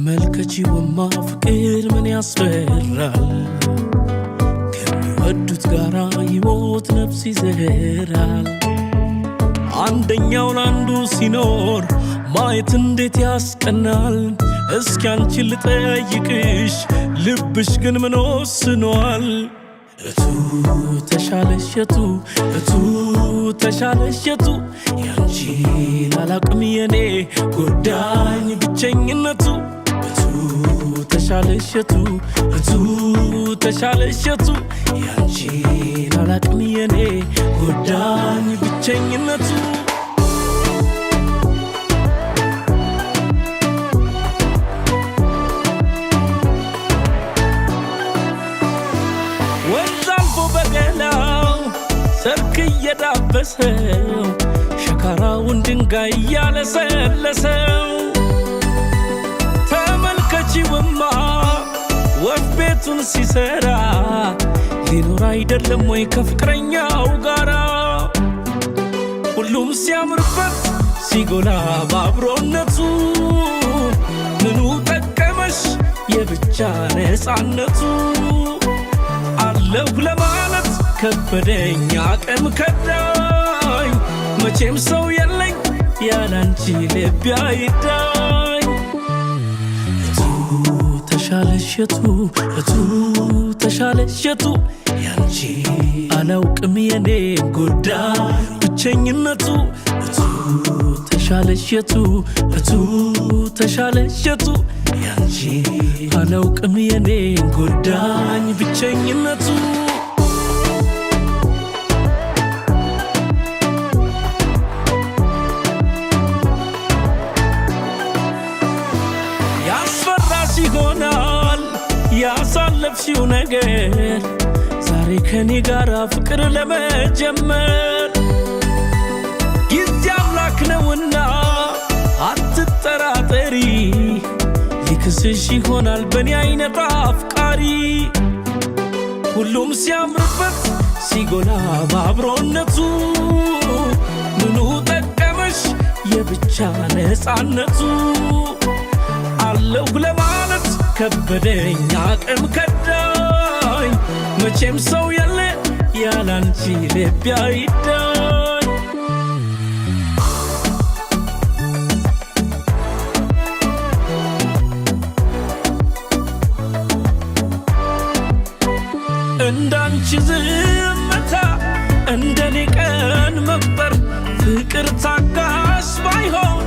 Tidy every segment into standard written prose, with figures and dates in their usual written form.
ተመልከቺውማ ፍቅር ምን ያስፈራል ከሚወዱት ጋራ ይሞት ነፍስ ይዘራል አንደኛው ላንዱ ሲኖር ማየት እንዴት ያስቀናል እስኪ አንቺን ልጠይቅሽ ልብሽ ግን ምን ወስኗል እቱ ተሻለሽቱ ያንቺ ላላቅም የኔ ጎዳኝ ብቸኝነቱ እቱ ተሻለሽቱ ያንቺ ላላቅም የኔ ጎዳኝ ብቸኝነቱ ሰርክ እየዳበሰው ሸካራውን ድንጋይ ያለሰለሰው ተመልከቺውማ ወፍ ቤቱን ሲሰራ ሊኖር አይደለም ወይ ከፍቅረኛው ጋራ ሁሉም ሲያምርበት ሲጎላ ባብሮነቱ ምኑ ጠቀመሽ የብቻ ነፃነቱ አለሁ ለማለት ከበደኝ አቅም ከዳኝ መቼም ሰው የለኝ ያላንቺ ልቤ አይዳኝ እቱ ተሻለሽቱ ያንቺ አላውቅም የኔ ጎዳኝ ብቸኝነቱ እቱ ተሻለሽቱ ያንቺ አላውቅም የኔ ጎዳኝ ብቸኝነቱ ይሆናል ያሳለፍሽው ነገር ዛሬ ከኔ ጋራ ፍቅር ለመጀመር ጊዜ አምላክ ነውና አትጠራጠሪ ሊክስሽ ይሆናል በኔ አይነት አፍቃሪ ሁሉም ሲያምርበት ሲጎላ ባብሮነቱ ምኑ ጠቀመሽ የብቻ ነፃነቱ አለሁ ለማለት ከበደኝ አቅም ከዳኝ መቼም ሰው የለ ያላንቺ ልቤ አይዳኝ እንዳንቺ ዝምታ እንደኔ ቀን መቁጠር ፍቅር ታጋሽ ባይሆን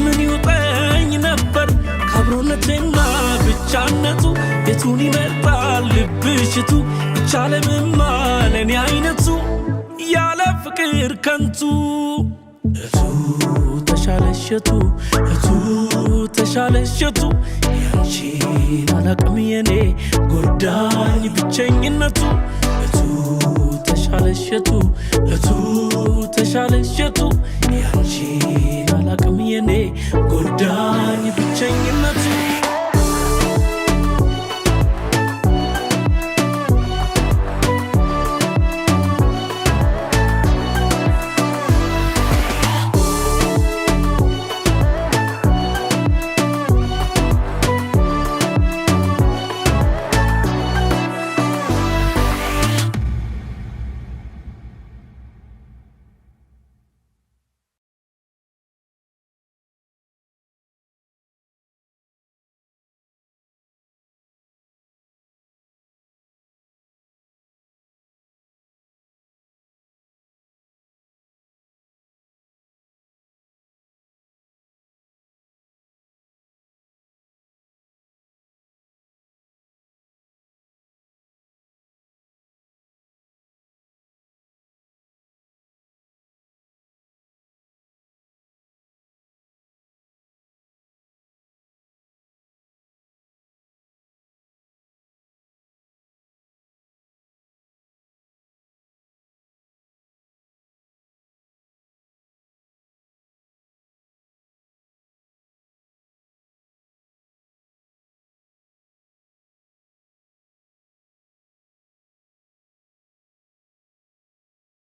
ምን ይውጠኝ ነበር ካብሮነትና ብቻነቱ የቱን ይመርጣል ልብሽቱ ይቻለምማ ለኔ አይነቱ ያለ ፍቅር ከንቱ እቱ ተሻለሽቱ ያንቺ ላላቅም የኔ ጎዳኝ ብቸኝነቱ እቱ ተሻለሽቱ